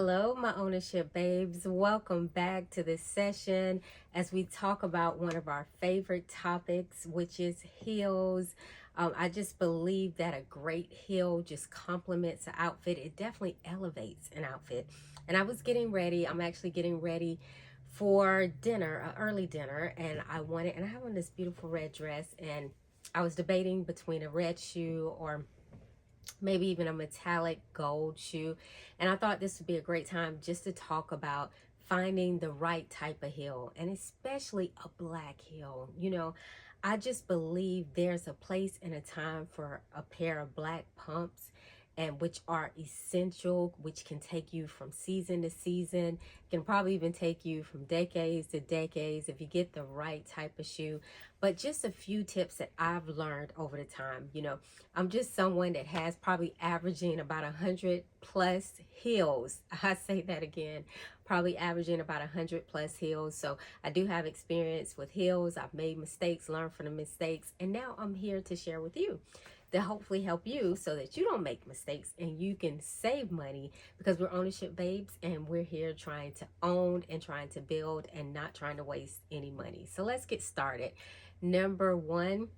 Hello, my ownership babes. Welcome back to this session as we talk about one of our favorite topics, which is heels. I just believe that a great heel just complements an outfit. It definitely elevates an outfit. And I was getting ready. I'm actually getting ready for dinner, an early dinner, and I have on this beautiful red dress, and I was debating between a red shoe or maybe even a metallic gold shoe. And I thought this would be a great time just to talk about finding the right type of heel, and especially a black heel. I just believe there's a place and a time for a pair of black pumps, and which are essential, which can take you from season to season, can probably even take you from decades to decades if you get the right type of shoe. But just a few tips that I've learned over the time. I'm just someone that has probably averaging about 100 plus heels. I say that again, probably averaging about 100 plus heels. So I do have experience with heels. I've made mistakes, learned from the mistakes, and now I'm here to share with you to hopefully help you so that you don't make mistakes and you can save money, because we're ownership babes and we're here trying to own and trying to build and not trying to waste any money. So let's get started. Number one,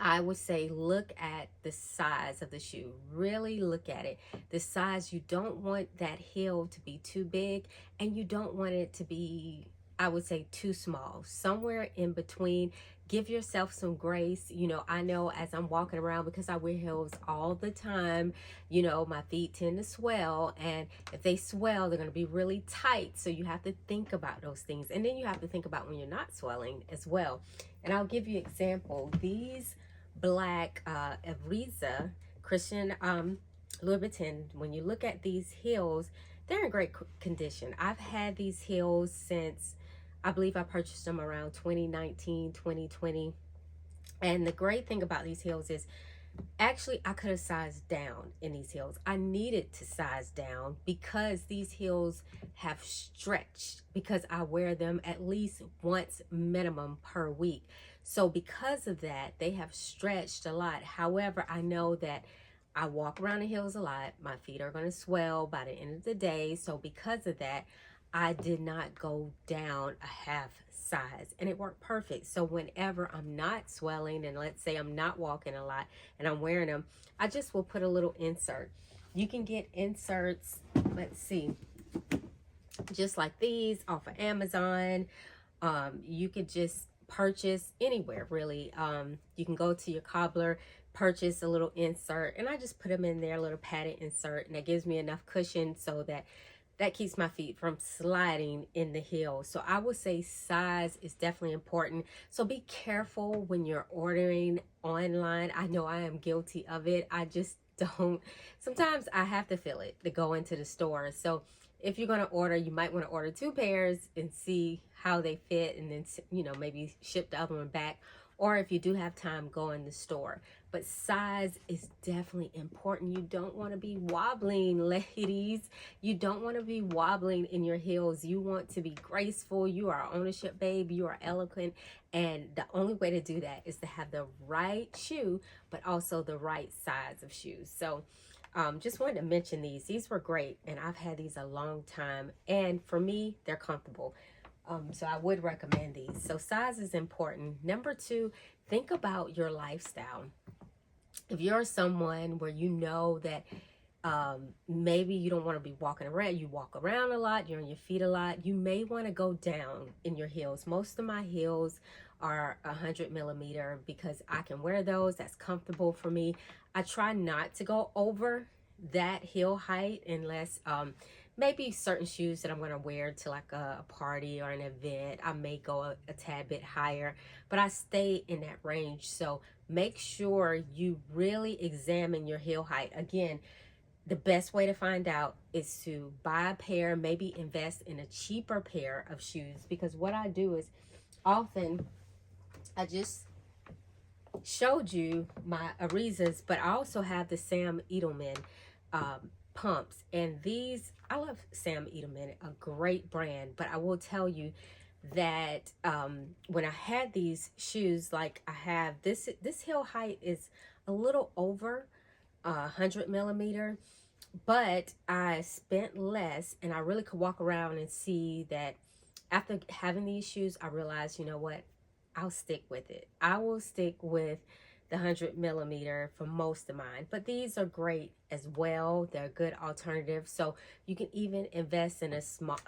I would say look at the size of the shoe. Really look at it. The size, you don't want that heel to be too big and you don't want it to be, I would say, too small. Somewhere in between. Give yourself some grace. I know as I'm walking around, because I wear heels all the time, my feet tend to swell, and if they swell, they're going to be really tight. So you have to think about those things. And then you have to think about when you're not swelling as well. And I'll give you an example. These black Ariza Christian Louboutin, when you look at these heels, they're in great condition. I've had these heels since, I believe I purchased them around 2019, 2020. And the great thing about these heels is, actually, I could have sized down in these heels. I needed to size down because these heels have stretched, because I wear them at least once minimum per week. So because of that, they have stretched a lot. However, I know that I walk around the heels a lot. My feet are going to swell by the end of the day. So because of that, I did not go down a half size, and it worked perfect. So whenever I'm not swelling, and let's say I'm not walking a lot and I'm wearing them, I just will put a little insert. You can get inserts, let's see, just like these off of Amazon. You could just purchase anywhere, really. You can go to your cobbler, purchase a little insert, and I just put them in there, a little padded insert, and that gives me enough cushion so that keeps my feet from sliding in the heel. So I would say size is definitely important. So be careful when you're ordering online. I know I am guilty of it. I just don't. Sometimes I have to feel it to go into the store. So if you're going to order, you might want to order 2 pairs and see how they fit, and then, maybe ship the other one back. Or if you do have time, go in the store. But size is definitely important. You don't want to be wobbling, ladies. You don't want to be wobbling in your heels. You want to be graceful. You are ownership, babe. You are eloquent. And the only way to do that is to have the right shoe, but also the right size of shoes. So just wanted to mention these. These were great, and I've had these a long time. And for me, they're comfortable. So I would recommend these. So size is important. Number 2, think about your lifestyle. If you're someone where you know that maybe you don't want to be walking around, you walk around a lot, you're on your feet a lot, you may want to go down in your heels. Most of my heels are 100 millimeter because I can wear those. That's comfortable for me. I try not to go over that heel height unless maybe certain shoes that I'm going to wear to like a party or an event, I may go a tad bit higher, but I stay in that range. So make sure you really examine your heel height. Again, the best way to find out is to buy a pair, maybe invest in a cheaper pair of shoes, because what I do is often, I just showed you my Arizas, but I also have the Sam Edelman pumps, and these, I love Sam Edelman, a great brand. But I will tell you that when I had these shoes, like I have this heel height is a little over 100 millimeter, But I spent less, and I really could walk around and see that after having these shoes, I realized, you know what? I'll stick with it. I will stick with the 100 millimeter for most of mine. But these are great as well. They're a good alternative. So you can even invest in a small,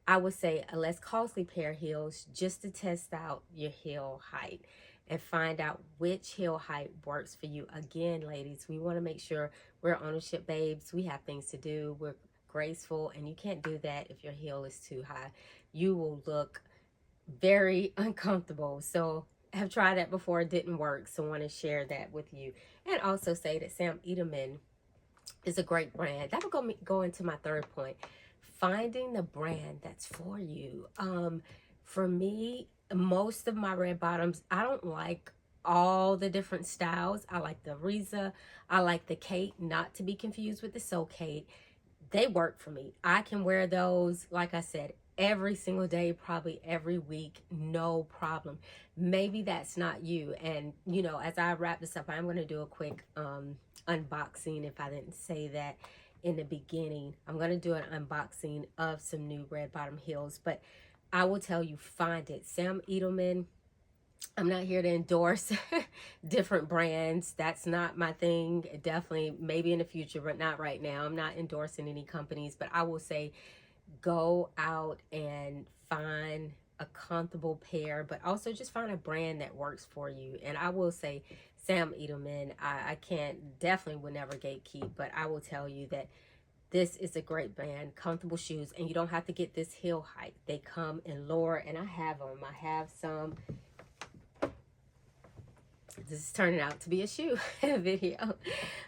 I would say a less costly pair of heels just to test out your heel height and find out which heel height works for you. Again, ladies, we want to make sure we're ownership babes. We have things to do. We're graceful, and you can't do that if your heel is too high. You will look very uncomfortable. So I have tried that before. It didn't work. So I want to share that with you. And also say that Sam Edelman is a great brand. That'll go into my third point. Finding the brand that's for you. For me, most of my red bottoms, I don't like all the different styles. I like the Riza. I like the Kate, not to be confused with the So Kate. They work for me. I can wear those, like I said, every single day, probably every week, no problem. Maybe that's not you. And, as I wrap this up, I'm going to do a quick unboxing if I didn't say that in the beginning. I'm going to do an unboxing of some new red bottom heels, but I will tell you, find it. Sam Edelman. I'm not here to endorse different brands. That's not my thing. Definitely, maybe in the future, but not right now. I'm not endorsing any companies, but I will say go out and find a comfortable pair, but also just find a brand that works for you. And I will say Sam Edelman, I can't, definitely would never gatekeep, but I will tell you that this is a great brand, comfortable shoes, and you don't have to get this heel height. They come in lower, and I have them. I have some. This is turning out to be a shoe video,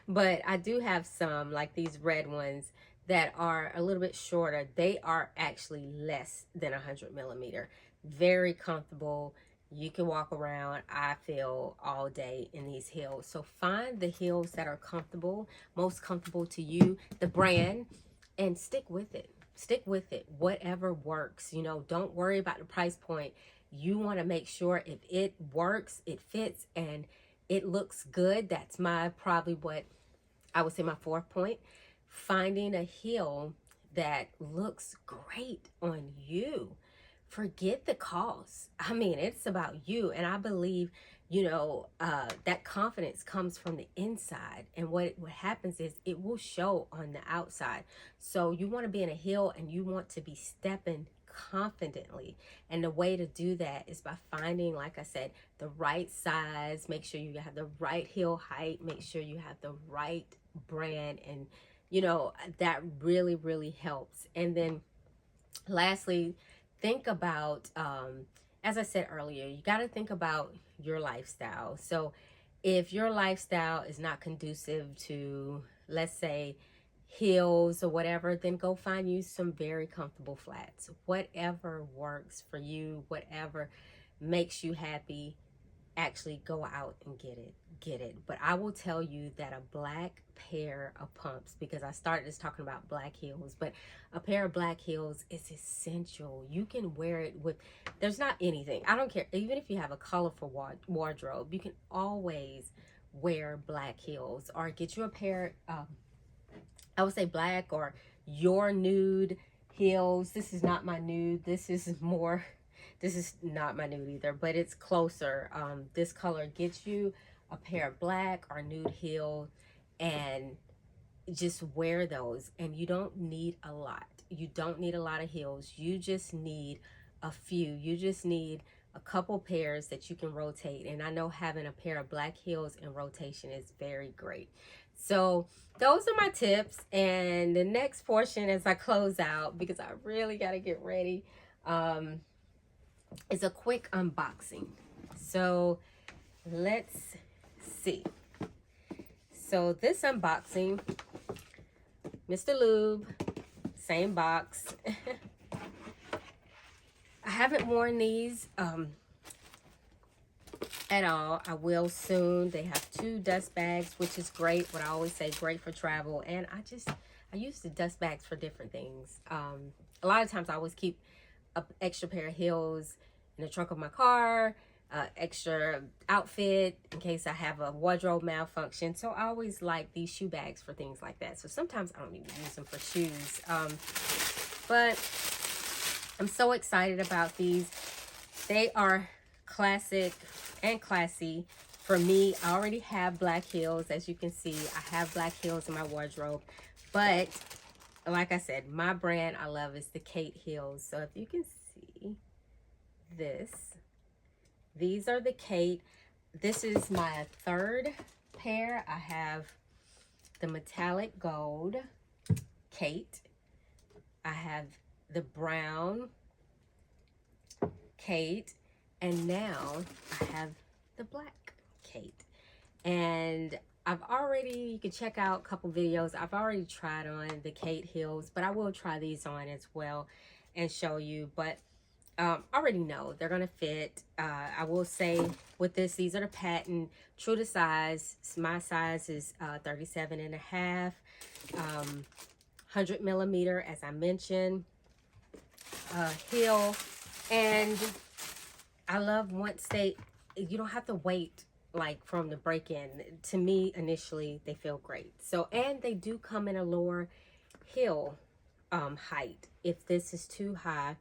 but I do have some, like these red ones that are a little bit shorter. They are actually less than 100 millimeter. Very comfortable. You can walk around, I feel, all day in these heels. So find the heels that are comfortable, most comfortable to you, the brand, and stick with it. Stick with it. Whatever works. Don't worry about the price point. You want to make sure if it works, it fits, and it looks good. That's probably what I would say my fourth point. Finding a heel that looks great on you. Forget the cost. I mean, it's about you. And I believe, that confidence comes from the inside. And what happens is it will show on the outside. So you want to be in a heel and you want to be stepping confidently. And the way to do that is by finding, like I said, the right size. Make sure you have the right heel height. Make sure you have the right brand. And, that really, really helps. And then lastly, think about, as I said earlier, you got to think about your lifestyle. So if your lifestyle is not conducive to, let's say, heels or whatever, then go find you some very comfortable flats. Whatever works for you, whatever makes you happy, actually go out and get it. But I will tell you that a black pair of pumps, because I started this talking about black heels, but a pair of black heels is essential. You can wear it with, there's not anything, I don't care, even if you have a colorful wardrobe, you can always wear black heels, or get you a pair, I would say black or your nude heels. This is not my nude. This is not my nude either, but it's closer. This color gets you a pair of black or nude heels, and just wear those. And you don't need a lot. You don't need a lot of heels. You just need a few. You just need a couple pairs that you can rotate. And I know having a pair of black heels in rotation is very great. So those are my tips. And the next portion, as I close out, because I really got to get ready, is a quick unboxing. So let's see. So this unboxing, Mr. Lube, same box. I haven't worn these at all. I will soon. They have 2 dust bags, which is great. What I always say, great for travel. And I use the dust bags for different things. A lot of times I always keep an extra pair of heels in the trunk of my car. extra outfit in case I have a wardrobe malfunction. So I always like these shoe bags for things like that. So sometimes I don't even use them for shoes. But I'm so excited about these. They are classic and classy. For me, I already have black heels. As you can see, I have black heels in my wardrobe. But like I said, my brand I love is the Kate heels. So if you can see this, these are the Kate. This is my third pair. I have the metallic gold Kate. I have the brown Kate. And now I have the black Kate. And I've already, you can check out a couple videos. I've already tried on the Kate heels, but I will try these on as well and show you. But already know they're gonna fit. I will say with this, these are the patent, true to size. My size is 37 and a half, 100 millimeter, as I mentioned, heel. And I love once you don't have to wait like from the break-in. To me, initially, they feel great. So, and they do come in a lower heel height if this is too high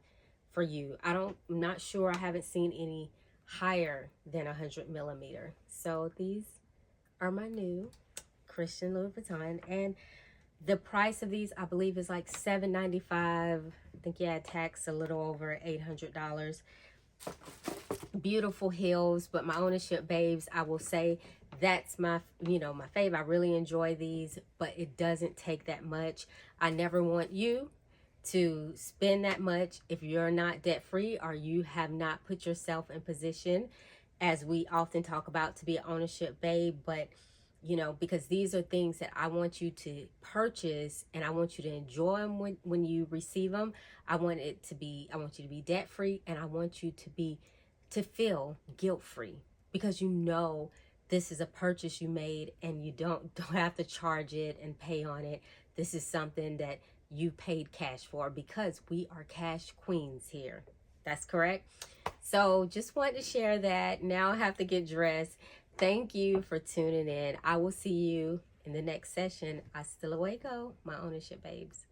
for you. I'm not sure. I haven't seen any higher than 100 millimeter. So these are my new Christian Louboutin, and the price of these I believe is like $7.95. I think you add tax, a little over $800. Beautiful heels, but my ownership babes, I will say that's my my favorite. I really enjoy these, but it doesn't take that much. I never want you to spend that much if you're not debt free or you have not put yourself in position, as we often talk about, to be an ownership babe. But because these are things that I want you to purchase and I want you to enjoy them when you receive them. I want you to be debt free, and I want you to feel guilt free, because this is a purchase you made and you don't have to charge it and pay on it. This is something that you paid cash for, because we are cash queens here. That's correct. So just wanted to share that. Now I have to get dressed. Thank you for tuning in. I will see you in the next session. Hasta luego, my ownership babes.